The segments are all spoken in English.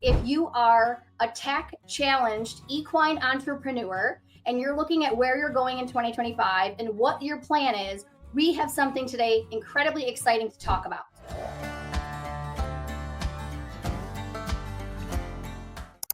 If you are a tech challenged equine entrepreneur and you're looking at where you're going in 2025 and what your plan is, we have something today incredibly exciting to talk about.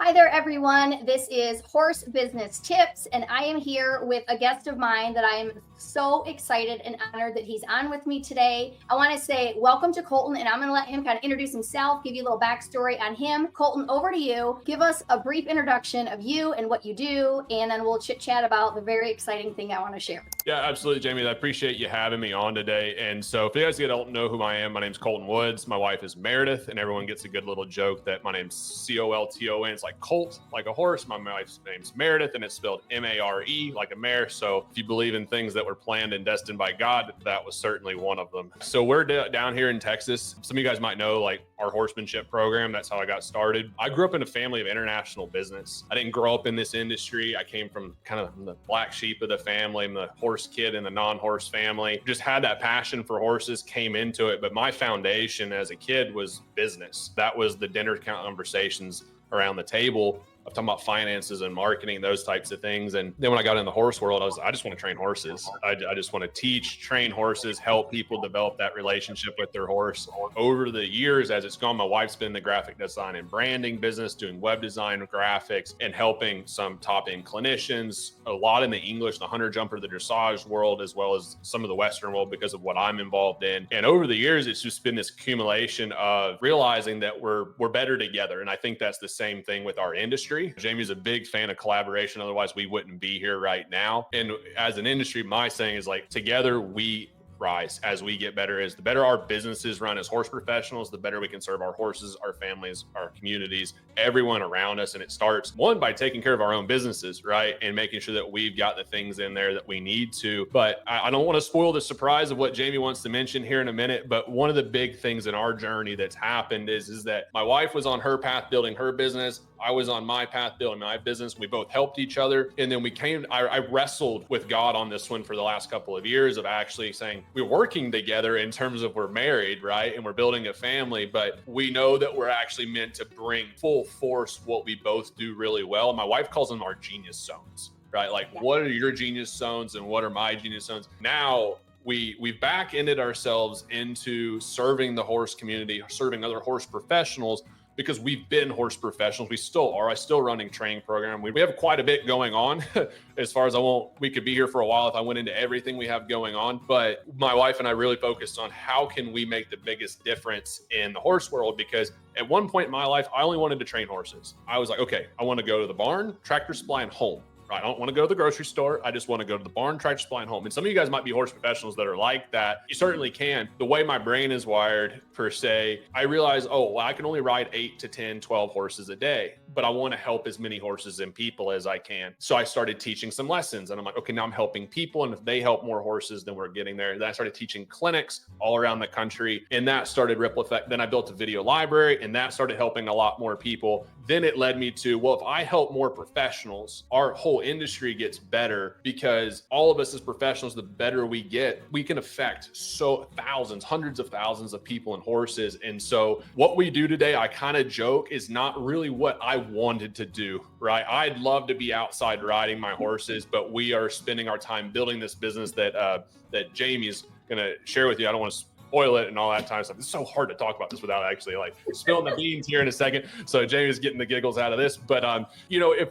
Hi there, everyone. This is Horse Business Tips, and I am here with a guest of mine that I am so excited and honored that he's on with me today. I want to say welcome to Colton, and I'm going to let him kind of introduce himself, give you a little backstory on him. Colton, over to you. Give us a brief introduction of you and what you do, and then we'll chit chat about the very exciting thing I want to share. Yeah, absolutely, Jamie. I appreciate you having me on today. And so if you guys don't know who I am, my name's Colton Woods. My wife is Meredith, and everyone gets a good little joke that my name's Colton. It's like Colt, like a horse. My wife's name's Meredith, and it's spelled Mare, like a mare. So if you believe in things that were planned and destined by God, that was certainly one of them. So we're down here in Texas. Some of you guys might know, like, our horsemanship program. That's how I got started. I grew up in a family of international business. I didn't grow up in this industry. I came from kind of the black sheep of the family. I'm the horse kid in the non-horse family. Just had that passion for horses, came into it. But my foundation as a kid was business. That was the dinner conversations around the table of talking about finances and marketing, those types of things. And then when I got in the horse world, I just want to train horses. I just want to teach, train horses, help people develop that relationship with their horse. Over the years, as it's gone, my wife's been in the graphic design and branding business, doing web design, graphics, and helping some top-end clinicians, a lot in the English, the hunter jumper, the dressage world, as well as some of the Western world because of what I'm involved in. And over the years, it's just been this accumulation of realizing that we're better together. And I think that's the same thing with our industry. Jamie's a big fan of collaboration. Otherwise, we wouldn't be here right now. And as an industry, my saying is, like, together we rise as we get better. As the better our businesses run as horse professionals, the better we can serve our horses, our families, our communities, everyone around us. And it starts, one, by taking care of our own businesses, right? And making sure that we've got the things in there that we need to. But I don't want to spoil the surprise of what Jamie wants to mention here in a minute. But one of the big things in our journey that's happened is that my wife was on her path building her business. I was on my path building my business. We both helped each other. And then I wrestled with God on this one for the last couple of years of actually saying, we're working together in terms of we're married, right? And we're building a family, but we know that we're actually meant to bring full force what we both do really well. And my wife calls them our genius zones, right? Like, what are your genius zones and what are my genius zones? Now, we've back-ended ourselves into serving the horse community, serving other horse professionals, because we've been horse professionals. We still are. I still running training program. We have quite a bit going on as far as we could be here for a while if I went into everything we have going on. But my wife and I really focused on how can we make the biggest difference in the horse world, because at one point in my life, I only wanted to train horses. I was like, okay, I want to go to the barn, Tractor Supply, and home. I don't want to go to the grocery store. I just want to go to the barn, Tractor Supply, and home. And some of you guys might be horse professionals that are like that. You certainly can. The way my brain is wired, per se, I realize, I can only ride 8 to 10, 12 horses a day, but I want to help as many horses and people as I can. So I started teaching some lessons, and I'm like, okay, now I'm helping people. And if they help more horses, then we're getting there. Then I started teaching clinics all around the country, and that started ripple effect. Then I built a video library, and that started helping a lot more people. Then it led me to, well, if I help more professionals, our whole industry gets better, because all of us as professionals, the better we get, we can affect thousands, hundreds of thousands of people and horses. And so what we do today, I kind of joke, is not really what I wanted to do, right? I'd love to be outside riding my horses, but we are spending our time building this business that Jamie's going to share with you. I don't want to spoil it and all that kind of stuff. It's so hard to talk about this without actually like spilling the beans here in a second. So Jamie's getting the giggles out of this, but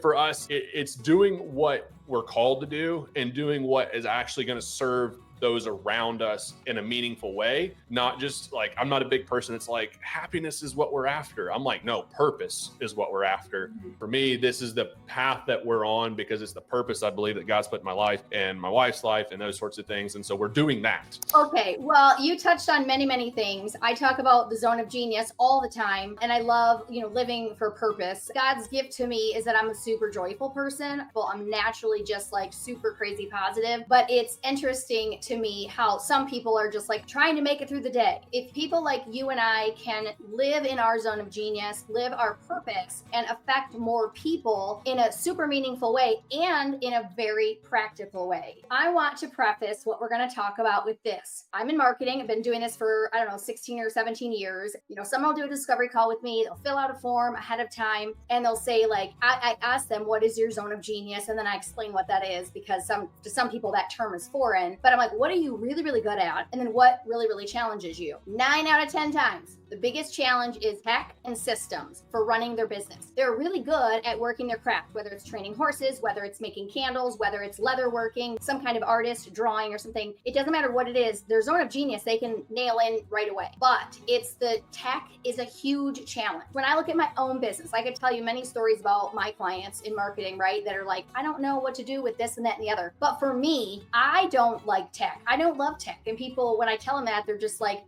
for us, it's doing what we're called to do and doing what is actually going to serve those around us in a meaningful way. Not just like, I'm not a big person that's like, happiness is what we're after. I'm like, no, purpose is what we're after. For me, this is the path that we're on because it's the purpose I believe that God's put in my life and my wife's life and those sorts of things. And so we're doing that. Okay. Well, you touched on many, many things. I talk about the zone of genius all the time. And I love, living for purpose. God's gift to me is that I'm a super joyful person. Well, I'm naturally just like super crazy positive, but it's interesting to to me how some people are just like trying to make it through the day. If people like you and I can live in our zone of genius, live our purpose, and affect more people in a super meaningful way and in a very practical way. I want to preface what we're going to talk about with this. I'm in marketing. I've been doing this for, 16 or 17 years. Someone will do a discovery call with me. They'll fill out a form ahead of time and they'll say, like, I ask them, what is your zone of genius? And then I explain what that is, because to some people that term is foreign. But I'm like, what are you really, really good at? And then what really, really challenges you? 9 out of 10 times, the biggest challenge is tech and systems for running their business. They're really good at working their craft, whether it's training horses, whether it's making candles, whether it's leather working, some kind of artist drawing or something. It doesn't matter what it is. Their zone of genius, they can nail in right away. But it's the tech is a huge challenge. When I look at my own business, I could tell you many stories about my clients in marketing, right? That are like, I don't know what to do with this and that and the other. But for me, I don't like tech. I don't love tech. And people, when I tell them that, they're just like,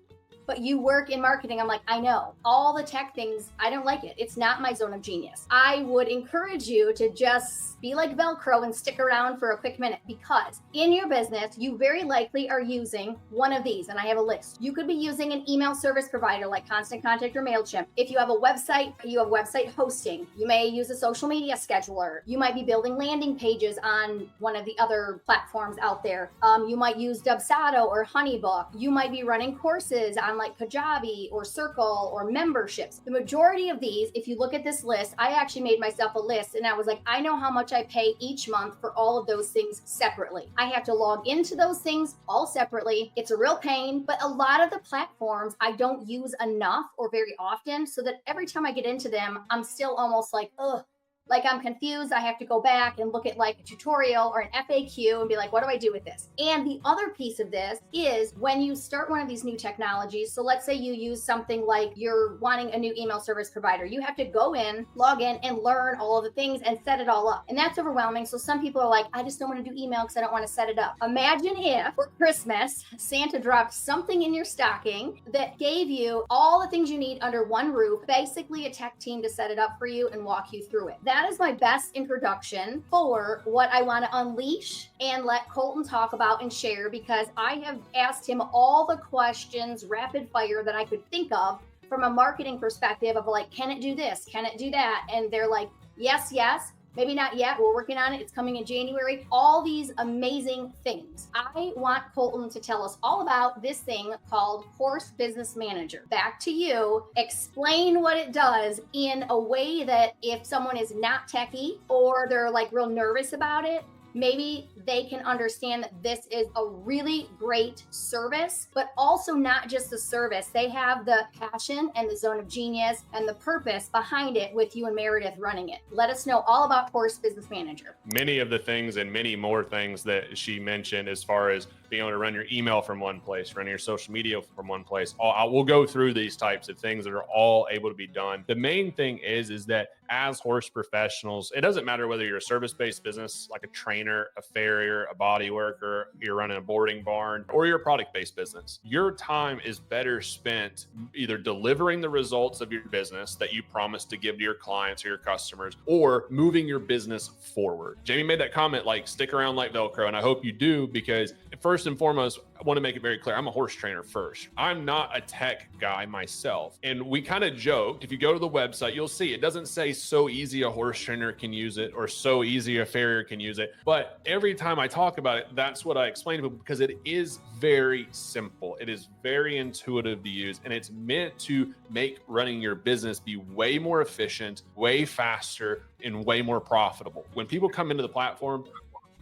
but you work in marketing. I'm like, I know all the tech things. I don't like it. It's not my zone of genius. I would encourage you to just be like Velcro and stick around for a quick minute, because in your business, you very likely are using one of these. And I have a list. You could be using an email service provider like Constant Contact or MailChimp. If you have a website, you have website hosting. You may use a social media scheduler. You might be building landing pages on one of the other platforms out there. You might use Dubsado or Honeybook. You might be running courses on like Kajabi or Circle or memberships. The majority of these, if you look at this list, I actually made myself a list and I was like, I know how much I pay each month for all of those things separately. I have to log into those things all separately. It's a real pain, but a lot of the platforms I don't use enough or very often, so that every time I get into them, I'm still almost like, ugh. Like I'm confused. I have to go back and look at like a tutorial or an FAQ and be like, what do I do with this? And the other piece of this is when you start one of these new technologies. So let's say you use something like you're wanting a new email service provider. You have to go in, log in and learn all of the things and set it all up. And that's overwhelming. So some people are like, I just don't want to do email because I don't want to set it up. Imagine if for Christmas, Santa dropped something in your stocking that gave you all the things you need under one roof, basically a tech team to set it up for you and walk you through it. That is my best introduction for what I want to unleash and let Colton talk about and share, because I have asked him all the questions rapid fire that I could think of from a marketing perspective of like, can it do this? Can it do that? And they're like, yes, yes. Maybe not yet. We're working on it. It's coming in January. All these amazing things. I want Colton to tell us all about this thing called Horse Business Manager. Back to you. Explain what it does in a way that if someone is not techie or they're like real nervous about it, maybe they can understand that this is a really great service, but also not just the service. They have the passion and the zone of genius and the purpose behind it with you and Meredith running it. Let us know all about Horse Business Manager. Many of the things and many more things that she mentioned, as far as being able to run your email from one place, running your social media from one place. We'll go through these types of things that are all able to be done. The main thing is that as horse professionals, it doesn't matter whether you're a service-based business, like a trainer, a farrier, a body worker, you're running a boarding barn, or you're a product-based business. Your time is better spent either delivering the results of your business that you promised to give to your clients or your customers, or moving your business forward. Jamie made that comment, like, stick around like Velcro, and I hope you do, because first and foremost, I want to make it very clear, I'm a horse trainer first. I'm not a tech guy myself. And we kind of joked, if you go to the website, you'll see it doesn't say so easy a horse trainer can use it or so easy a farrier can use it. But every time I talk about it, that's what I explain to people, because it is very simple. It is very intuitive to use, and it's meant to make running your business be way more efficient, way faster, and way more profitable. When people come into the platform,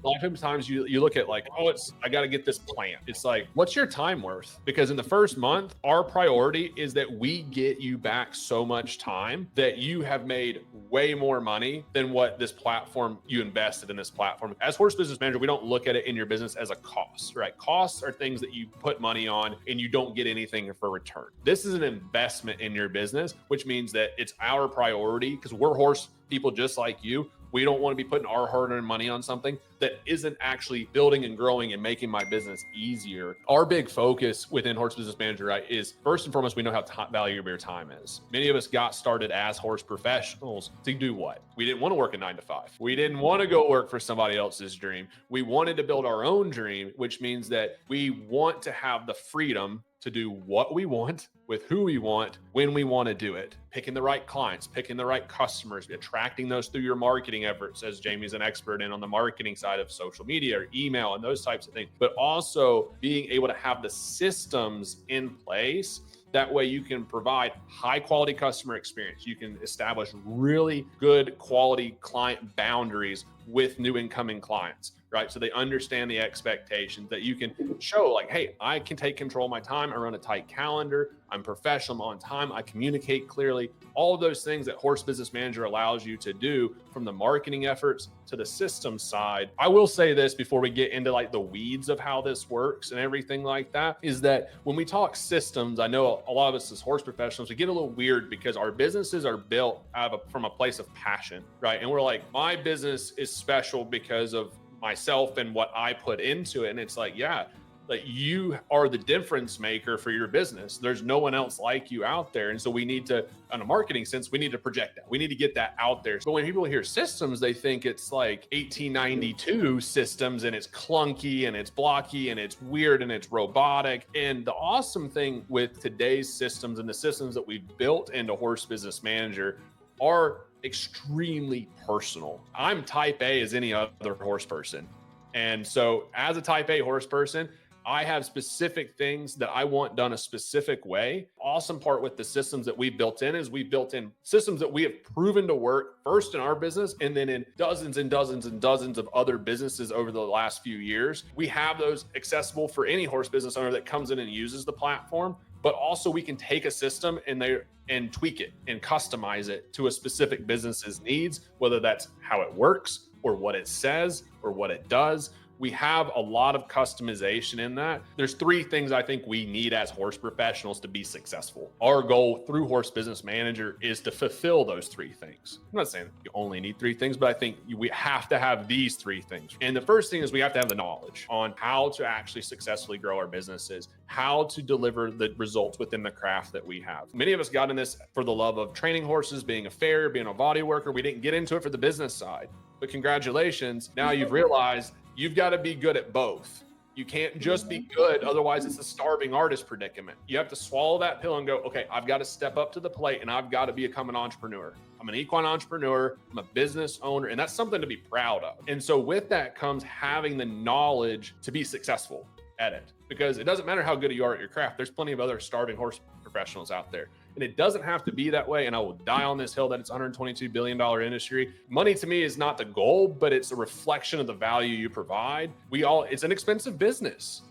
a lot of times you look at like, oh, I got to get this plant. It's like, what's your time worth? Because in the first month, our priority is that we get you back so much time that you have made way more money than what this platform, you invested in this platform. As Horse Business Manager, we don't look at it in your business as a cost, right? Costs are things that you put money on and you don't get anything for return. This is an investment in your business, which means that it's our priority, because we're horse people just like you. We don't want to be putting our hard-earned money on something that isn't actually building and growing and making my business easier. Our big focus within Horse Business Manager, right, is first and foremost, we know how valuable your time is. Many of us got started as horse professionals to do what? We didn't want to work a 9 to 5. We didn't want to go work for somebody else's dream. We wanted to build our own dream, which means that we want to have the freedom to do what we want with who we want when we want to do it. Picking the right clients, picking the right customers, attracting those through your marketing efforts, as Jamie's an expert in on the marketing side of social media or email and those types of things, but also being able to have the systems in place. That way you can provide high quality customer experience. You can establish really good quality client boundaries with new incoming clients, right? So they understand the expectations, that you can show like, hey, I can take control of my time. I run a tight calendar. I'm professional. I'm on time. I communicate clearly. All of those things that Horse Business Manager allows you to do, from the marketing efforts to the system side. I will say this before we get into like the weeds of how this works and everything like that, is that when we talk systems, I know a lot of us as horse professionals, we get a little weird because our businesses are built from a place of passion, right? And we're like, my business is special because of myself and what I put into it. And it's like, yeah, like you are the difference maker for your business. There's no one else like you out there. And so we need to, on a marketing sense, we need to project that. We need to get that out there. So when people hear systems, they think it's like 1892 systems and it's clunky and it's blocky and it's weird and it's robotic. And the awesome thing with today's systems and the systems that we've built into Horse Business Manager are extremely personal. I'm type A as any other horse person. And so as a type A horse person, I have specific things that I want done a specific way. Awesome part with the systems that we've built in is we've built in systems that we have proven to work first in our business and then in dozens and dozens and dozens of other businesses over the last few years. We have those accessible for any horse business owner that comes in and uses the platform, but also we can take a system and tweak it and customize it to a specific business's needs, whether that's how it works or what it says or what it does. We have a lot of customization in that. There's 3 things I think we need as horse professionals to be successful. Our goal through Horse Business Manager is to fulfill those 3 things. I'm not saying you only need 3 things, but I think we have to have these 3 things. And the first thing is we have to have the knowledge on how to actually successfully grow our businesses, how to deliver the results within the craft that we have. Many of us got in this for the love of training horses, being a farrier, being a body worker. We didn't get into it for the business side. But congratulations, now you've realized you've got to be good at both. You can't just be good. Otherwise, it's a starving artist predicament. You have to swallow that pill and go, okay, I've got to step up to the plate and I've got to become an entrepreneur. I'm an equine entrepreneur. I'm a business owner. And that's something to be proud of. And so with that comes having the knowledge to be successful at it, because it doesn't matter how good you are at your craft. There's plenty of other starving horse professionals out there. And it doesn't have to be that way. And I will die on this hill that it's $122 billion industry. Money to me is not the goal, but it's a reflection of the value you provide. It's an expensive business.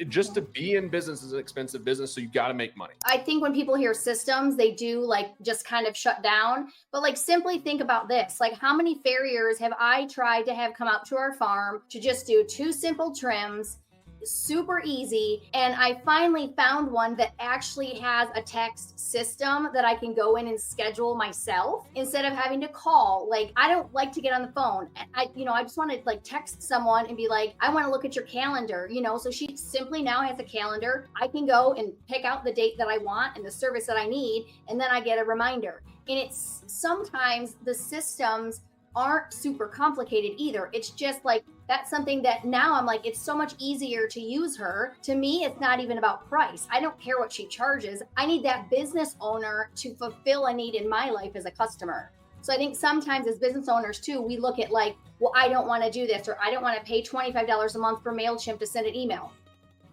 Just to be in business is an expensive business. So you got to make money. I think when people hear systems, they do just kind of shut down. But simply think about this. How many farriers have I tried to have come out to our farm to just do 2 simple trims, super easy, and I finally found one that actually has a text system that I can go in and schedule myself instead of having to call. I don't like to get on the phone. I just want to text someone and be like, I want to look at your calendar, so she simply now has a calendar. I can go and pick out the date that I want and the service that I need, and then I get a reminder. And it's sometimes the systems aren't super complicated either. It's just that's something that now I'm it's so much easier to use her. To me, it's not even about price. I don't care what she charges. I need that business owner to fulfill a need in my life as a customer. So I think sometimes as business owners too, we look at well, I don't want to do this, or I don't want to pay $25 a month for MailChimp to send an email.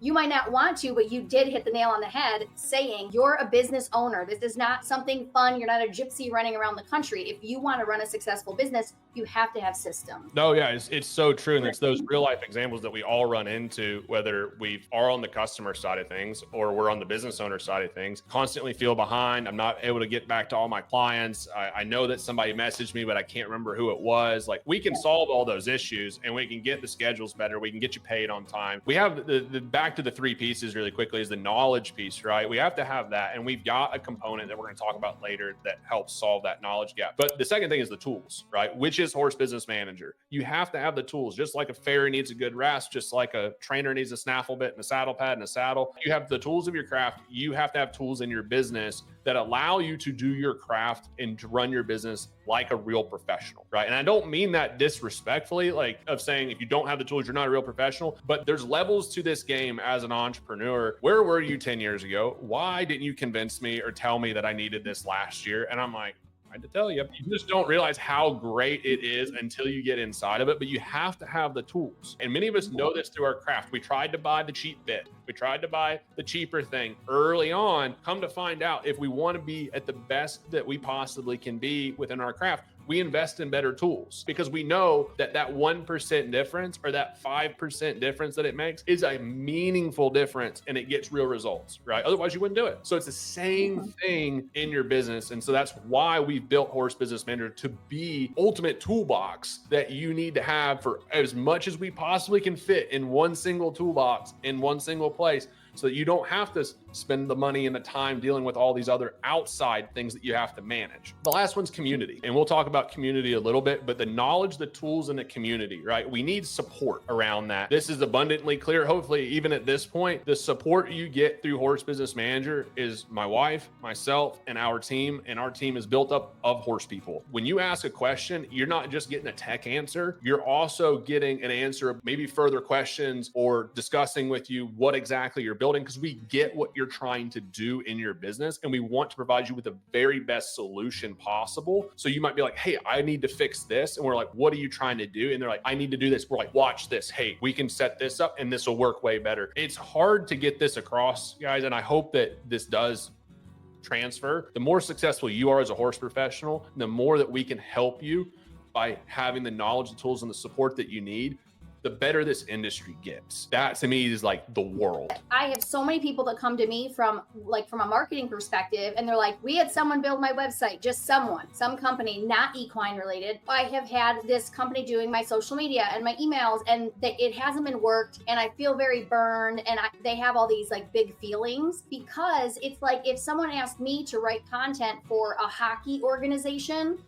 You might not want to, but you did hit the nail on the head saying you're a business owner. This is not something fun. You're not a gypsy running around the country. If you want to run a successful business, you have to have systems. No, yeah, it's so true. And it's those real life examples that we all run into, whether we are on the customer side of things or we're on the business owner side of things. Constantly feel behind. I'm not able to get back to all my clients. I know that somebody messaged me, but I can't remember who it was. We can solve all those issues and we can get the schedules better. We can get you paid on time. We have the back back to the three pieces really quickly is the knowledge piece, right? We have to have that. And we've got a component that we're going to talk about later that helps solve that knowledge gap. But the second thing is the tools, right? Which is Horse Business Manager. You have to have the tools, just like a farrier needs a good rasp, just like a trainer needs a snaffle bit and a saddle pad and a saddle. You have the tools of your craft. You have to have tools in your business that allow you to do your craft and to run your business like a real professional, right? And I don't mean that disrespectfully, like of saying if you don't have the tools, you're not a real professional, but there's levels to this game as an entrepreneur. Where were you 10 years ago? Why didn't you convince me or tell me that I needed this last year? And I'm like, I had to tell you, you just don't realize how great it is until you get inside of it, but you have to have the tools. And many of us know this through our craft. We tried to buy the cheap bit. We tried to buy the cheaper thing early on. Come to find out, if we want to be at the best that we possibly can be within our craft, we invest in better tools because we know that that 1% difference or that 5% difference that it makes is a meaningful difference and it gets real results, right? Otherwise you wouldn't do it. So it's the same thing in your business. And so that's why we've built Horse Business Manager to be ultimate toolbox that you need to have for as much as we possibly can fit in one single toolbox in one single place, so that you don't have to spend the money and the time dealing with all these other outside things that you have to manage. The last one's community. And we'll talk about community a little bit, but the knowledge, the tools, and the community, right? We need support around that. This is abundantly clear. Hopefully, even at this point, the support you get through Horse Business Manager is my wife, myself, and our team. And our team is built up of horse people. When you ask a question, you're not just getting a tech answer. You're also getting an answer of maybe further questions or discussing with you what exactly you're building, because we get what you're trying to do in your business and we want to provide you with the very best solution possible. So you might be like, hey, I need to fix this. And we're like, what are you trying to do? And they're like, I need to do this. We're like, watch this. Hey, we can set this up and this will work way better. It's hard to get this across, guys. And I hope that this does transfer. The more successful you are as a horse professional, the more that we can help you by having the knowledge, the tools, and the support that you need, the better this industry gets. That to me is like the world. I have so many people that come to me from a marketing perspective, and they're like, we had someone build my website, just someone, some company, not equine related. I have had this company doing my social media and my emails, and it hasn't been worked, and I feel very burned, and they have all these like big feelings, because it's like if someone asked me to write content for a hockey organization,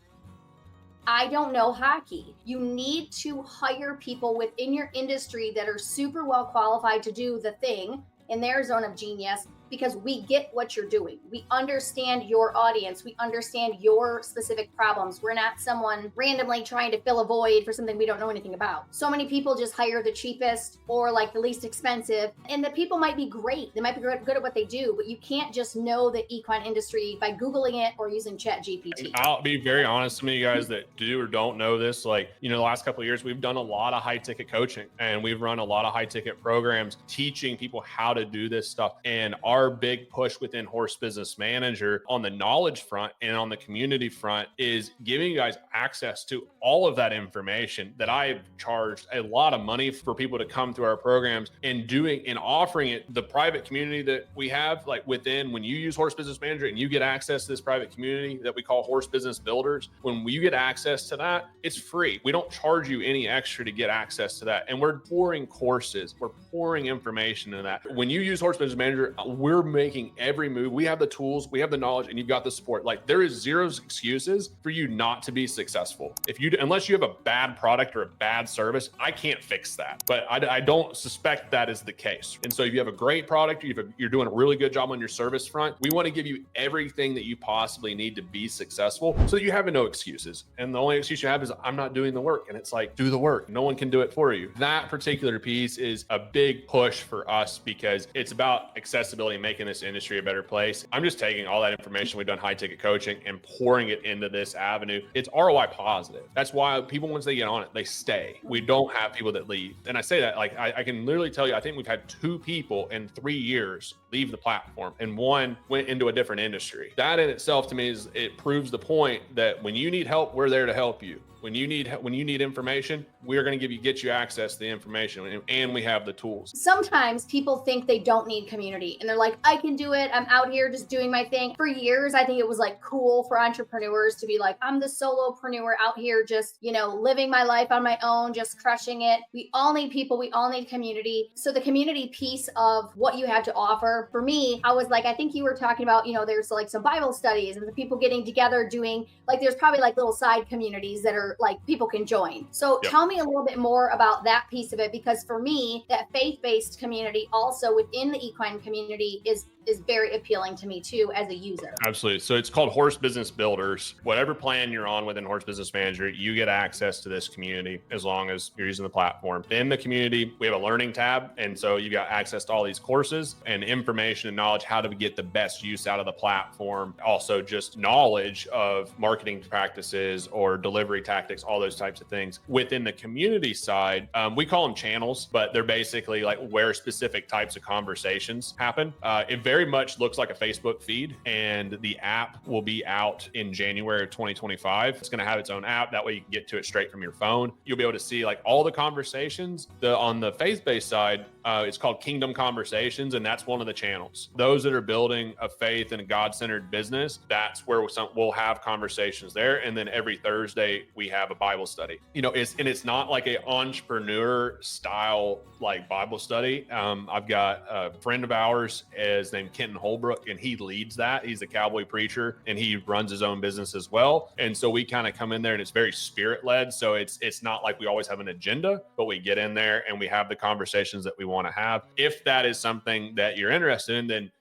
I don't know hockey. You need to hire people within your industry that are super well qualified to do the thing in their zone of genius, because we get what you're doing. We understand your audience. We understand your specific problems. We're not someone randomly trying to fill a void for something we don't know anything about. So many people just hire the cheapest or like the least expensive, and the people might be great. They might be good at what they do, but you can't just know the equine industry by Googling it or using ChatGPT. I'll be very honest to you guys that do or don't know this. Like, the last couple of years, we've done a lot of high ticket coaching and we've run a lot of high ticket programs teaching people how to do this stuff. And our big push within Horse Business Manager on the knowledge front and on the community front is giving you guys access to all of that information that I've charged a lot of money for people to come through our programs and doing and offering it. The private community that we have, like within, when you use Horse Business Manager and you get access to this private community that we call Horse Business Builders, when you get access to that, it's free. We don't charge you any extra to get access to that. And we're pouring courses, we're pouring information into that. When you use Horse Business Manager, we're making every move. We have the tools, we have the knowledge, and you've got the support. Like, there is zero excuses for you not to be successful. Unless you have a bad product or a bad service, I can't fix that. But I don't suspect that is the case. And so if you have a great product, you're doing a really good job on your service front, we want to give you everything that you possibly need to be successful so that you have no excuses. And the only excuse you have is, I'm not doing the work. And it's like, do the work. No one can do it for you. That particular piece is a big push for us because it's about accessibility, making this industry a better place. I'm just taking all that information we've done high ticket coaching and pouring it into this avenue. It's ROI positive. That's why people, once they get on it, they stay. We don't have people that leave. And I say that, like, I can literally tell you, I think we've had 2 people in 3 years leave the platform and 1 went into a different industry. That in itself to me it proves the point that when you need help, we're there to help you. When you need information, we're going to get you access to the information, and we have the tools. Sometimes people think they don't need community and they're like, I can do it. I'm out here just doing my thing. For years, I think it was like cool for entrepreneurs to be like, I'm the solopreneur out here just, living my life on my own, just crushing it. We all need people. We all need community. So the community piece of what you have to offer, for me, I was like, I think you were talking about, there's like some Bible studies and the people getting together doing like, there's probably like little side communities that are like people can join. So Tell me a little bit more about that piece of it, because for me, that faith-based community also within the equine community is very appealing to me too as a user. Absolutely. So it's called Horse Business Builders. Whatever plan you're on within Horse Business Manager, you get access to this community as long as you're using the platform. In the community, we have a learning tab. And so you got access to all these courses and information and knowledge, how to get the best use out of the platform. Also just knowledge of marketing practices or delivery tactics, all those types of things. Within the community side, we call them channels, but they're basically like where specific types of conversations happen. It very much looks like a Facebook feed, and the app will be out in January of 2025. It's going to have its own app. That way you can get to it straight from your phone. You'll be able to see like all the conversations. On the faith-based side, it's called Kingdom Conversations, and that's one of the channels. Those that are building a faith and a God-centered business, that's where we'll have conversations there. And then every Thursday we have a Bible study. It's not like a entrepreneur style like Bible study. I've got a friend of ours named Kenton Holbrook, and he leads that. He's a cowboy preacher and he runs his own business as well. And so we kind of come in there and it's very spirit led. So it's not like we always have an agenda, but we get in there and we have the conversations that we want to have. If that is something that you're interested in, then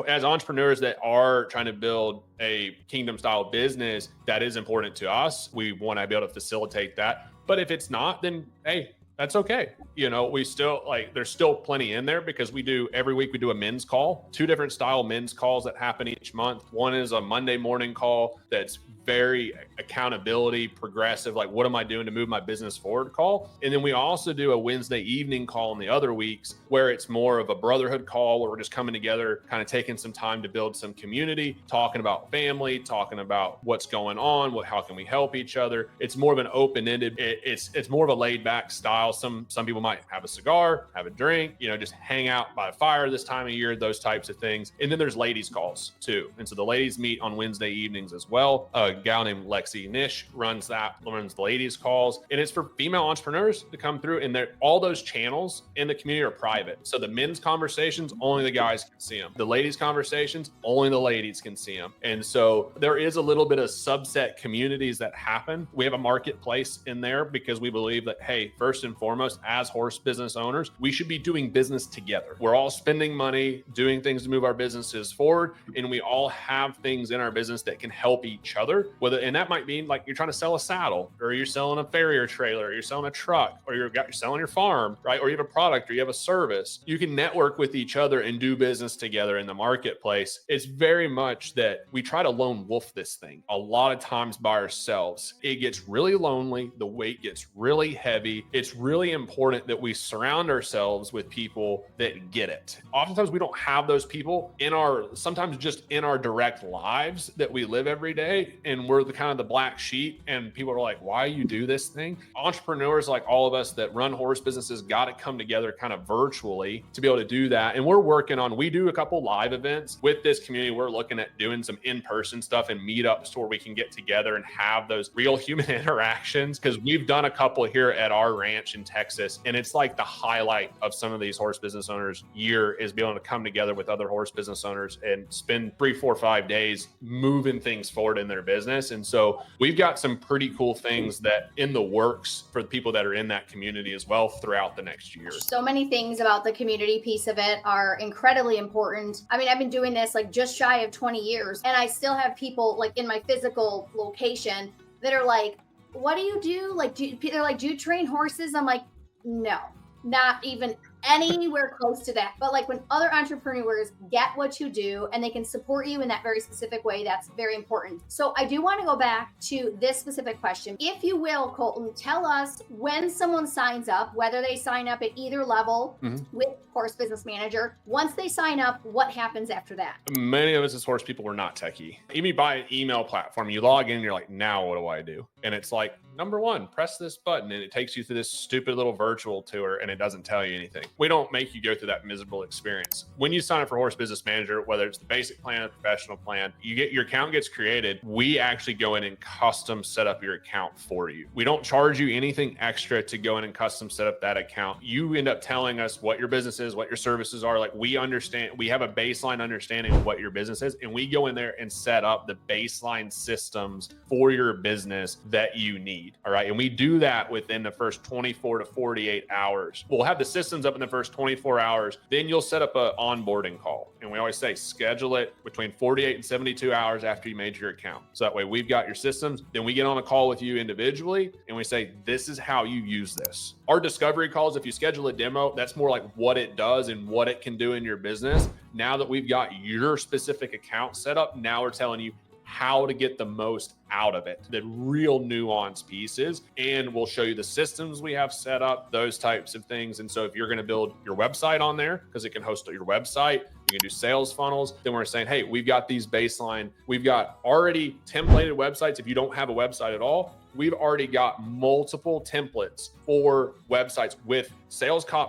as entrepreneurs that are trying to build a kingdom style business, that is important to us. We want to be able to facilitate that. But if it's not, then hey, that's okay. We still there's still plenty in there, because every week we do a men's call, 2 different style men's calls that happen each month. One is a Monday morning call that's very accountability, progressive, like what am I doing to move my business forward call. And then we also do a Wednesday evening call in the other weeks where it's more of a brotherhood call, where we're just coming together, kind of taking some time to build some community, talking about family, talking about what's going on, how can we help each other. It's more of an open-ended, it's more of a laid back style. Some people might have a cigar, have a drink, just hang out by a fire this time of year, those types of things. And then there's ladies calls too. And so the ladies meet on Wednesday evenings as well. A gal named Lexi Nish runs the ladies calls, and it's for female entrepreneurs to come through. And all those channels in the community are private. So the men's conversations, only the guys can see them. The ladies conversations, only the ladies can see them. And so there is a little bit of subset communities that happen. We have a marketplace in there because we believe that, hey, first and foremost, as horse business owners, we should be doing business together. We're all spending money, doing things to move our businesses forward, and we all have things in our business that can help each other. And that might mean like you're trying to sell a saddle, or you're selling a farrier trailer, or you're selling a truck, or you're selling your farm, right? Or you have a product, or you have a service. You can network with each other and do business together in the marketplace. It's very much that we try to lone wolf this thing a lot of times by ourselves. It gets really lonely. The weight gets really heavy. It's really important that we surround ourselves with people that get it. Oftentimes we don't have those people sometimes just in our direct lives that we live every day. And we're the kind of the black sheep, and people are like, why you do this thing? Entrepreneurs like all of us that run horse businesses got to come together kind of virtually to be able to do that. And we do a couple live events with this community. We're looking at doing some in-person stuff and meetups where we can get together and have those real human interactions, because we've done a couple here at our ranch in Texas. And it's like the highlight of some of these horse business owners' year is being able to come together with other horse business owners and spend 3, 4, 5 days moving things forward in their business. And so we've got some pretty cool things that in the works for the people that are in that community as well throughout the next year. So many things about the community piece of it are incredibly important. I mean, I've been doing this like just shy of 20 years, and I still have people like in my physical location that are like, what do you do? They're like, do you train horses? I'm like, no, not even anywhere close to that. But like when other entrepreneurs get what you do and they can support you in that very specific way, that's very important. So I do want to go back to this specific question. If you will, Colton, tell us when someone signs up, whether they sign up at either level with Horse Business Manager, once they sign up, what happens after that? Many of us as horse people, we're not techie. Even by an email platform, you log in, you're like, now what do I do? And it's like, number one, press this button, and it takes you through this stupid little virtual tour, and it doesn't tell you anything. We don't make you go through that miserable experience. When you sign up for Horse Business Manager, whether it's the basic plan or the professional plan, your account gets created. We actually go in and custom set up your account for you. We don't charge you anything extra to go in and custom set up that account. You end up telling us what your business is, what your services are. Like, we understand, we have a baseline understanding of what your business is, and we go in there and set up the baseline systems for your business that you need. All right. And we do that within the first 24 to 48 hours. We'll have the systems up in the first 24 hours. Then you'll set up an onboarding call. And we always say, schedule it between 48 and 72 hours after you made your account. So that way we've got your systems. Then we get on a call with you individually and we say, this is how you use this. Our discovery calls, if you schedule a demo, that's more like what it does and what it can do in your business. Now that we've got your specific account set up, now we're telling you how to get the most out of it, the real nuanced pieces, and we'll show you the systems we have set up, those types of things. And so if you're going to build your website on there, because it can host your website, you can do sales funnels, then we're saying, hey, we've got these baseline, we've got already templated websites. If you don't have a website at all, we've already got multiple templates for websites with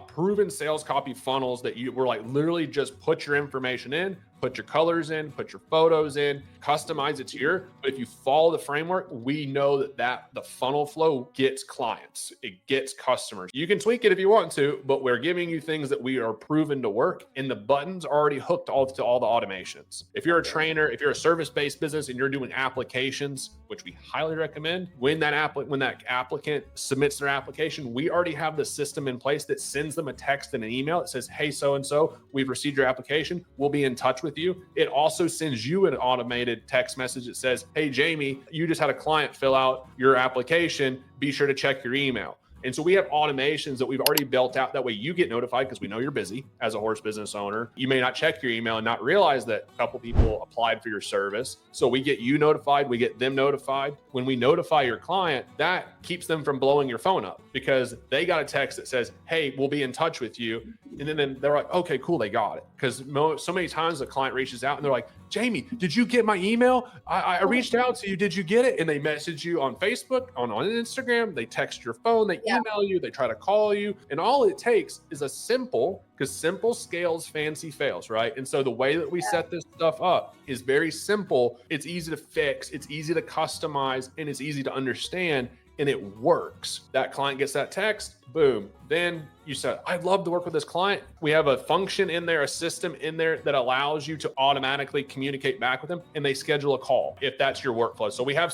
proven sales copy funnels that we're like, literally just put your information in, put your colors in, put your photos in, customize it to your, but if you follow the framework, we know that the funnel flow gets clients, it gets customers. You can tweak it if you want to, but we're giving you things that we are proven to work, and the buttons are already hooked to all the automations. If you're a trainer, if you're a service-based business and you're doing applications, which we highly recommend, when that applicant submits their application, we already have the system in place that sends them a text and an email that says, hey, so-and-so, we've received your application. We'll be in touch with you. It also sends you an automated text message that says, hey, Jamie, you just had a client fill out your application. Be sure to check your email. And so we have automations that we've already built out. That way you get notified because we know you're busy as a horse business owner. You may not check your email and not realize that a couple people applied for your service. So we get you notified, we get them notified. When we notify your client, that keeps them from blowing your phone up because they got a text that says, hey, we'll be in touch with you. And then they're like, okay, cool, they got it. Because so many times the client reaches out and they're like, Jamie, did you get my email? I reached out to you. Did you get it? And they message you on Facebook, on Instagram. They text your phone. They email you. They try to call you. And all it takes is a simple, because simple scales, fancy fails, right? And so the way that we set this stuff up is very simple. It's easy to fix. It's easy to customize, and it's easy to understand. And it works. That client gets that text, boom. Then you said, I'd love to work with this client. We have a function in there, a system in there that allows you to automatically communicate back with them, and they schedule a call if that's your workflow. So we have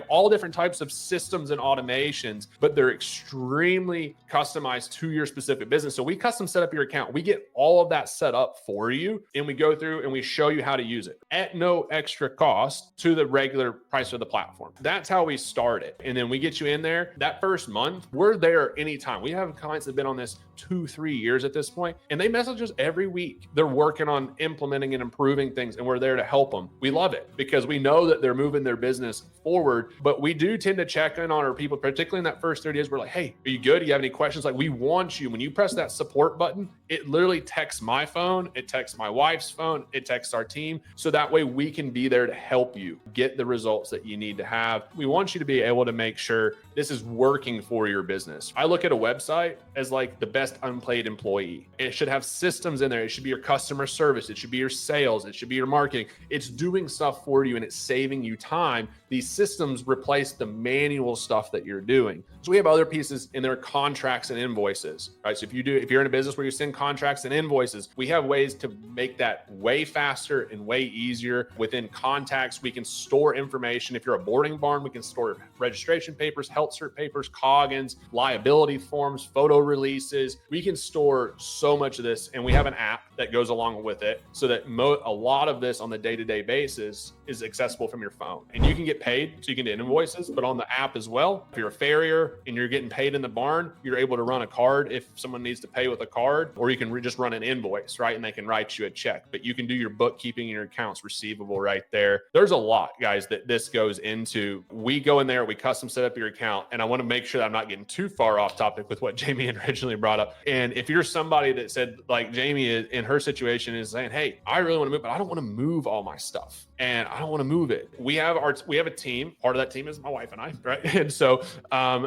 all different types of systems and automations, but they're extremely customized to your specific business. So we custom set up your account. We get all of that set up for you, and we go through and we show you how to use it at no extra cost to the regular price of the platform. That's how we start it. And then we get you in there. That first month, we're there anytime. We have clients that have been on this 2-3 years at this point, and they message us every week. They're working on implementing and improving things, and we're there to help them. We love it because we know that they're moving their business forward, but we do tend to check in on our people, particularly in that first 30 days. We're like, hey, are you good? Do you have any questions? Like, we want you, when you press that support button, it literally texts my phone, it texts my wife's phone, it texts our team. So that way we can be there to help you get the results that you need to have. We want you to be able to make sure this is working for your business. I look at a website as like the best unpaid employee. It should have systems in there. It should be your customer service. It should be your sales. It should be your marketing. It's doing stuff for you and it's saving you time. These systems replace the manual stuff that you're doing. So we have other pieces in there, contracts and invoices, right? So if you're in a business where you send contracts and invoices, we have ways to make that way faster and way easier. Within contacts, we can store information. If you're a boarding barn, we can store registration papers, health cert papers, Coggins, liability forms, photo releases. We can store so much of this, and we have an app that goes along with it so that a lot of this on the day-to-day basis is accessible from your phone. And you can get paid, so you can get invoices, but on the app as well. If you're a farrier and you're getting paid in the barn, you're able to run a card if someone needs to pay with a card, or you can just run an invoice, right? And they can write you a check, but you can do your bookkeeping and your accounts receivable right there. There's a lot, guys, that this goes into. We go in there, we custom set up your account, and I want to make sure that I'm not getting too far off topic with what Jamie originally brought up. And if you're somebody that said, like Jamie in her her situation is saying, hey, I really want to move, but I don't want to move all my stuff and I don't want to move it. We have a team. Part of that team is my wife and I, right? And so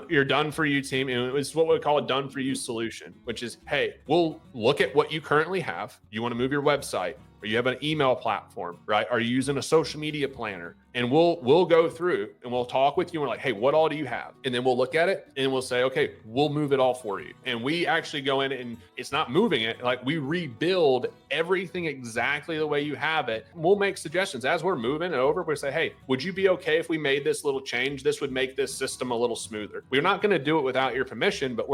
your done for you team, and it's what we call a done for you solution, which is, hey, we'll look at what you currently have. You want to move your website, or you have an email platform, right? Are you using a social media planner? And we'll go through and we'll talk with you. And we're like, hey, what all do you have? And then we'll look at it and we'll say, okay, we'll move it all for you. And we actually go in and it's not moving it. Like we rebuild everything exactly the way you have it. We'll make suggestions as we're moving it over. We say, hey, would you be okay if we made this little change? This would make this system a little smoother. We're not going to do it without your permission, but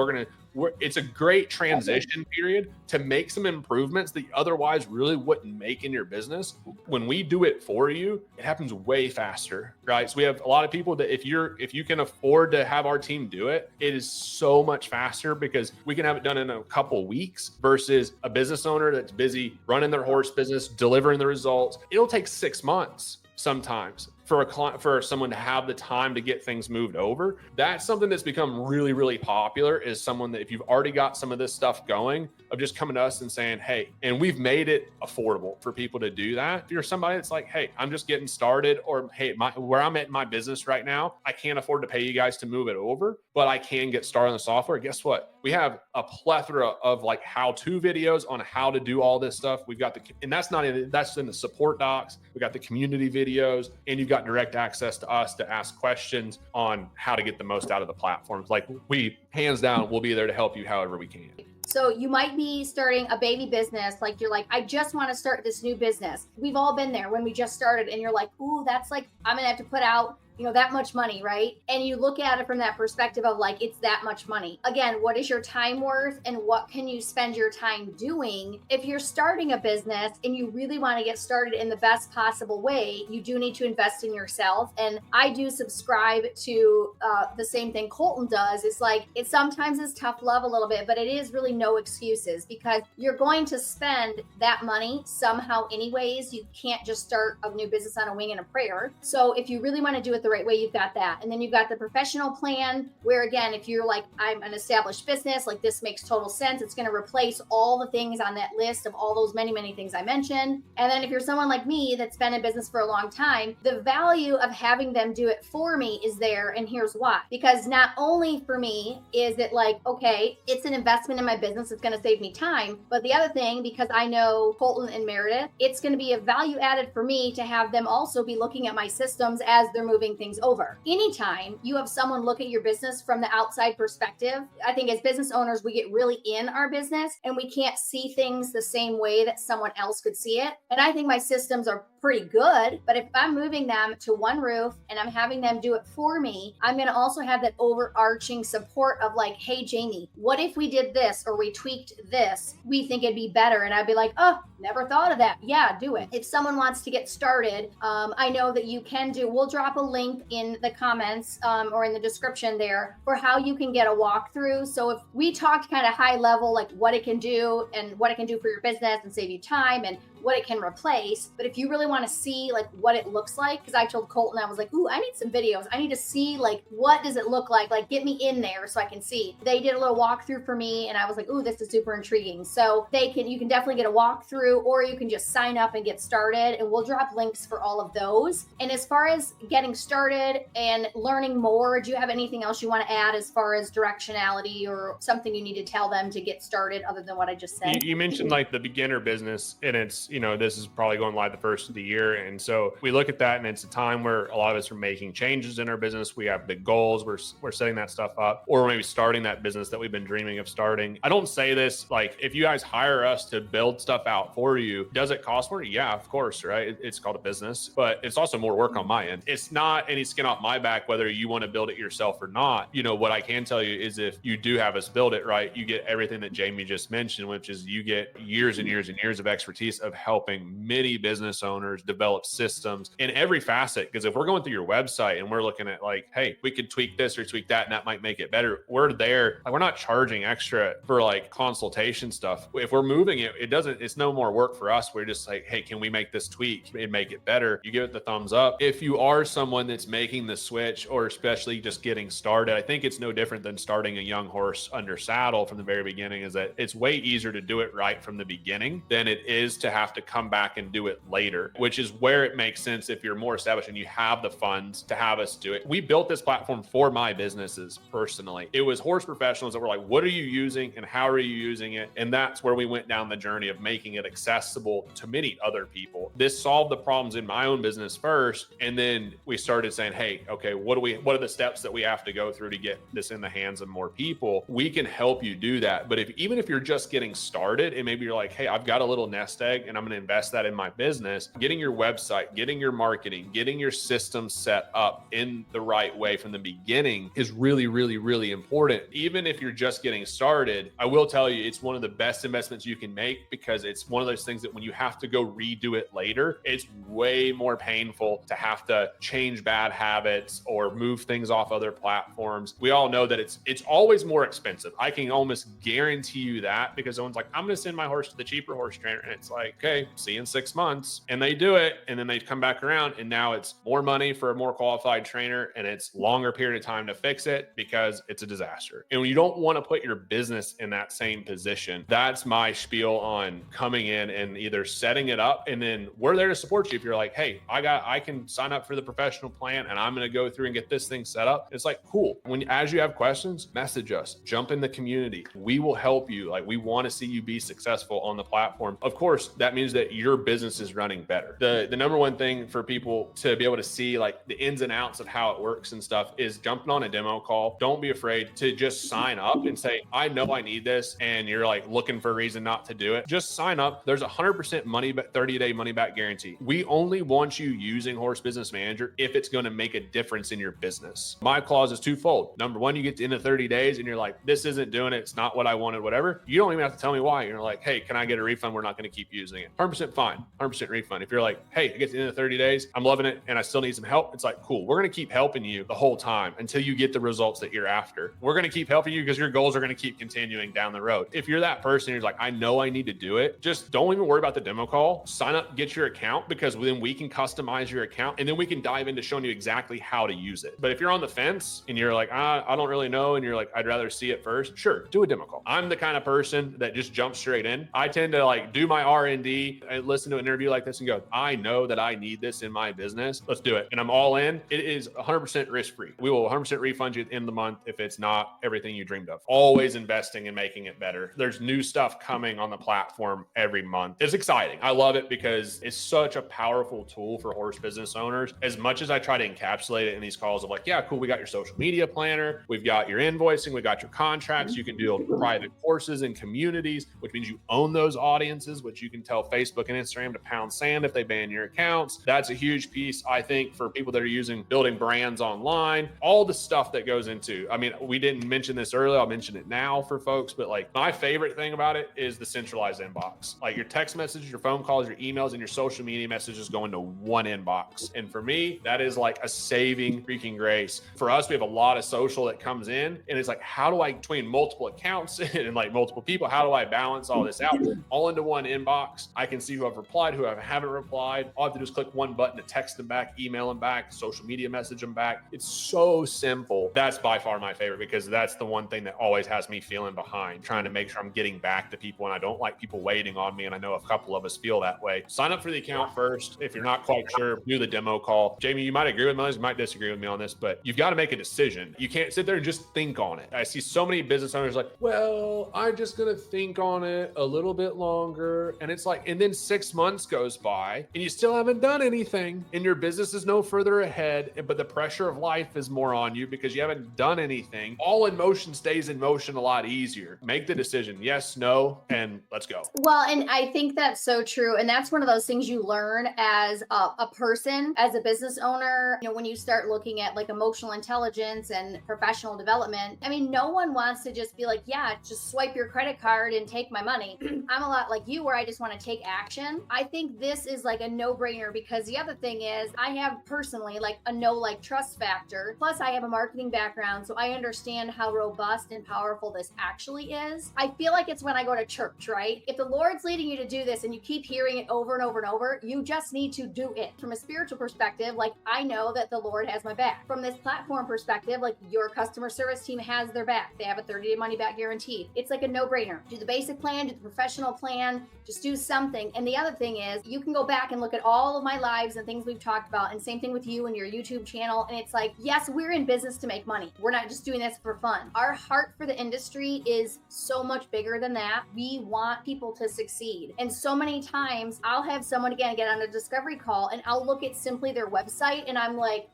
it's a great transition period to make some improvements that you otherwise really wouldn't make in your business. When we do it for you, it happens way faster, right? So we have a lot of people that if you can afford to have our team do it, it is so much faster because we can have it done in a couple weeks versus a business owner that's busy running their horse business, delivering the results. It'll take 6 months sometimes for a client, for someone to have the time to get things moved over. That's something that's become really, really popular, is someone that if you've already got some of this stuff going, of just coming to us and saying, hey, and we've made it affordable for people to do that. If you're somebody that's like, hey, I'm just getting started, or hey, where I'm at in my business right now, I can't afford to pay you guys to move it over, but I can get started on the software. Guess what? We have a plethora of like how-to videos on how to do all this stuff. We've got that's in the support docs. We got the community videos, and you've got direct access to us to ask questions on how to get the most out of the platforms. Like we, hands down, will be there to help you however we can. So you might be starting a baby business. Like you're like, I just want to start this new business. We've all been there when we just started and you're like, ooh, that's like, I'm going to have to put out that much money, right? And you look at it from that perspective of like, it's that much money. Again, what is your time worth and what can you spend your time doing? If you're starting a business and you really want to get started in the best possible way, you do need to invest in yourself. And I do subscribe to the same thing Colton does. It's like, it sometimes is tough love a little bit, but it is really no excuses because you're going to spend that money somehow anyways. You can't just start a new business on a wing and a prayer. So if you really want to do it the right way, you've got that. And then you've got the professional plan where, again, if you're like, I'm an established business, like this makes total sense. It's going to replace all the things on that list of all those many, many things I mentioned. And then if you're someone like me that's been in business for a long time, the value of having them do it for me is there. And here's why. Because not only for me is it like, okay, it's an investment in my business. It's going to save me time. But the other thing, because I know Colton and Meredith, it's going to be a value added for me to have them also be looking at my systems as they're moving things over. Anytime you have someone look at your business from the outside perspective, I think as business owners, we get really in our business and we can't see things the same way that someone else could see it. And I think my systems are pretty good, but if I'm moving them to one roof and I'm having them do it for me, I'm going to also have that overarching support of like, hey, Jamie, what if we did this or we tweaked this? We think it'd be better. And I'd be like, oh, never thought of that. Yeah, do it. If someone wants to get started, I know that you can we'll drop a link in the comments or in the description there for how you can get a walkthrough. So if we talked kind of high level, like what it can do and what it can do for your business and save you time and what it can replace. But if you really want to see like what it looks like, because I told Colton, I was like, ooh, I need some videos. I need to see like, what does it look like? Like get me in there so I can see. They did a little walkthrough for me and I was like, ooh, this is super intriguing. So you can definitely get a walkthrough or you can just sign up and get started, and we'll drop links for all of those. And as far as getting started and learning more, do you have anything else you want to add as far as directionality or something you need to tell them to get started other than what I just said? You mentioned like the beginner business, and it's, this is probably going live the first of the year. And so we look at that and it's a time where a lot of us are making changes in our business. We have big goals. We're setting that stuff up, or maybe starting that business that we've been dreaming of starting. I don't say this like, if you guys hire us to build stuff out for you, does it cost more? Yeah, of course, right? It's called a business, but it's also more work on my end. It's not any skin off my back, whether you want to build it yourself or not. What I can tell you is if you do have us build it, right, you get everything that Jamie just mentioned, which is you get years and years and years of expertise of helping many business owners develop systems in every facet. Because if we're going through your website and we're looking at like, hey, we could tweak this or tweak that and that might make it better, we're there. Like, we're not charging extra for like consultation stuff. If we're moving it, it's no more work for us. We're just like, hey, can we make this tweak and make it better? You give it the thumbs up. If you are someone that's making the switch, or especially just getting started, I think it's no different than starting a young horse under saddle from the very beginning, is that it's way easier to do it right from the beginning than it is to have to come back and do it later, which is where it makes sense if you're more established and you have the funds to have us do it. We built this platform for my businesses personally. It was horse professionals that were like, what are you using and how are you using it? And that's where we went down the journey of making it accessible to many other people. This solved the problems in my own business first, and then we started saying, hey, okay, what are the steps that we have to go through to get this in the hands of more people? We can help you do that. But even if you're just getting started and maybe you're like, hey, I've got a little nest egg and I'm going to invest that in my business, getting your website, getting your marketing, getting your system set up in the right way from the beginning is really, really, really important. Even if you're just getting started, I will tell you, it's one of the best investments you can make, because it's one of those things that when you have to go redo it later, it's way more painful to have to change bad habits or move things off other platforms. We all know that it's always more expensive. I can almost guarantee you that, because someone's like, I'm going to send my horse to the cheaper horse trainer. And it's like, okay, see you in 6 months. And they do it. And then they come back around and now it's more money for a more qualified trainer. And it's longer period of time to fix it because it's a disaster. And you don't want to put your business in that same position. That's my spiel on coming in and either setting it up, and then we're there to support you. If you're like, hey, I can sign up for the professional plan and I'm going to go through and get this thing set up. It's like, cool. As you have questions, message us, jump in the community. We will help you. Like, we want to see you be successful on the platform. Of course, that means that your business is running better. The number one thing for people to be able to see like the ins and outs of how it works and stuff is jumping on a demo call. Don't be afraid to just sign up and say, I know I need this. And you're like looking for a reason not to do it. Just sign up. There's 100% 30-day money back guarantee. We only want you using Horse Business Manager if it's going to make a difference in your business. My clause is twofold. Number one, you get to the end of 30 days and you're like, this isn't doing it. It's not what I wanted, whatever. You don't even have to tell me why. You're like, hey, can I get a refund? We're not going to keep using it. 100% fine, 100% refund. If you're like, hey, I get to the end of 30 days, I'm loving it and I still need some help. It's like, cool. We're going to keep helping you the whole time until you get the results that you're after. We're going to keep helping you because your goals are going to keep continuing down the road. If you're that person, you're like, I know I need to do it. Just don't even worry about the demo call. Sign up, get your account, because then we can customize your account and then we can dive into showing you exactly how to use it. But if you're on the fence and you're like, I don't really know, and you're like, I'd rather see it first, sure, do a demo call. I'm the kind of person that just jumps straight in. I tend to like do my R&D and listen to an interview like this and go, I know that I need this in my business. Let's do it. And I'm all in. It is 100% risk-free. We will 100% refund you at the end of the month if it's not everything you dreamed of. Always investing in making it better. There's new stuff coming on the platform every month. It's exciting. I love it because it's such a powerful tool for horse business owners. As much as I try to encapsulate it in these calls of like, yeah, cool, we got your social media planner, we've got your invoicing, we got your contracts, you can do private courses and communities, which means you own those audiences, which you can tell Facebook and Instagram to pound sand if they ban your accounts. That's a huge piece, I think, for people that are using building brands online, all the stuff that goes into, I mean, we didn't mention this earlier, I'll mention it now for folks, but like my favorite thing about it is the centralized inbox. Like your text messages, your phone calls, your emails, and your social media messages go into one inbox. And for me, that is like a saving freaking grace. For us, we have a lot of social that comes in, and it's like, how do I, between multiple accounts and like multiple people, how do I balance all this out? All into one inbox. I can see who I've replied, who I haven't replied. All I have to do is click one button to text them back, email them back, social media message them back. It's so simple. That's by far my favorite, because that's the one thing that always has me feeling behind, trying to make sure I'm getting back to people, and I don't like people waiting on me, and I know a couple of us feel that way. Sign up for the account first. If you're not quite sure, do the demo call. Jamie, you might agree with me on this, you might disagree with me on this, but you've got to make a decision. You can't sit there and just think on it. I see so many business owners like, well, I'm just going to think on it a little bit longer. And it's like, and then 6 months goes by and you still haven't done anything, and your business is no further ahead, but the pressure of life is more on you because you haven't done anything. All in motion stays in motion a lot easier. Make the decision. Yes, no, and let's go. Well, and I think that's so true. And that's one of those things you learn as a person, as a business owner, when you start looking at like emotional intelligence and professional development. I mean, no one wants to just be like, yeah, just swipe your credit card and take my money. I'm a lot like you, where I just want to take action. I think this is like a no-brainer, because the other thing is I have personally like a no like trust factor. Plus I have a marketing background, so I understand how robust and powerful this actually is. I feel like it's when I go to church, right? If the Lord's leading you to do this and you keep hearing it over and over and over, you just need to do it. From a spiritual perspective, like I know that the Lord has my back. From this platform perspective, like your customer service team has their back. They have a 30-day money back guarantee. It's like a no-brainer. Do the basic plan, do the professional plan, just do something. And the other thing is you can go back and look at all of my lives and things we've talked about, and same thing with you and your YouTube channel. And it's like, yes, we're in business to make money. We're not just doing this for fun. Our heart for the industry is so much bigger than that. We want people to succeed. And so many times I'll have someone again get on a discovery call and I'll look at simply their website and I'm like,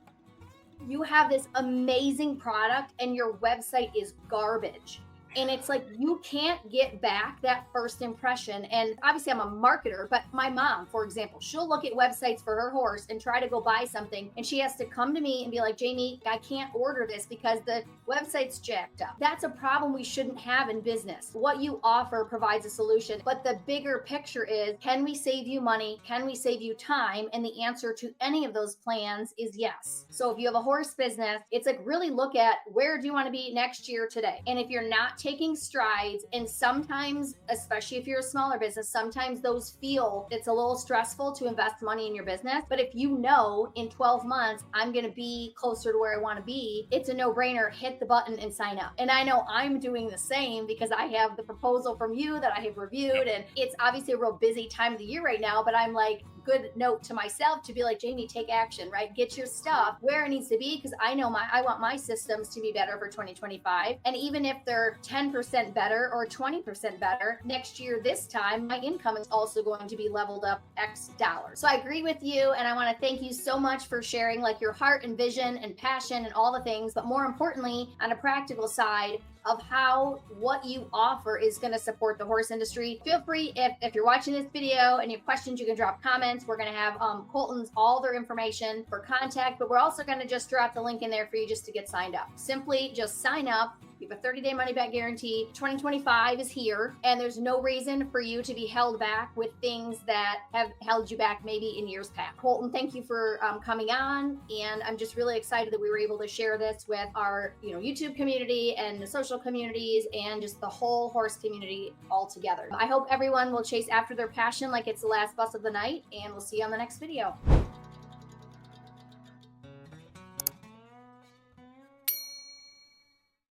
you have this amazing product and your website is garbage. And it's like, you can't get back that first impression. And obviously I'm a marketer, but my mom, for example, she'll look at websites for her horse and try to go buy something. And she has to come to me and be like, Jamie, I can't order this because the website's jacked up. That's a problem we shouldn't have in business. What you offer provides a solution. But the bigger picture is, can we save you money? Can we save you time? And the answer to any of those plans is yes. So if you have a horse business, it's like really look at where do you want to be next year today? And if you're not taking strides, and sometimes, especially if you're a smaller business, sometimes those feel it's a little stressful to invest money in your business. But if you know in 12 months, I'm going to be closer to where I want to be, it's a no-brainer. Hit the button and sign up. And I know I'm doing the same because I have the proposal from you that I have reviewed, and it's obviously a real busy time of the year right now, but I'm like, good note to myself to be like, Jamie, take action, right? Get your stuff where it needs to be, because I know I want my systems to be better for 2025. And even if they're 10% better or 20% better next year, this time, my income is also going to be leveled up X dollars. So I agree with you. And I want to thank you so much for sharing like your heart and vision and passion and all the things, but more importantly, on a practical side, of how what you offer is going to support the horse industry. Feel free, if you're watching this video and you have questions, you can drop comments. We're going to have Colton's all their information for contact, but we're also going to just drop the link in there for you just to get signed up. Simply just sign up. You have a 30-day money-back guarantee. 2025 is here, and there's no reason for you to be held back with things that have held you back maybe in years past. Colton, thank you for coming on, and I'm just really excited that we were able to share this with our YouTube community and the social communities and just the whole horse community all together. I hope everyone will chase after their passion like it's the last bus of the night, and we'll see you on the next video.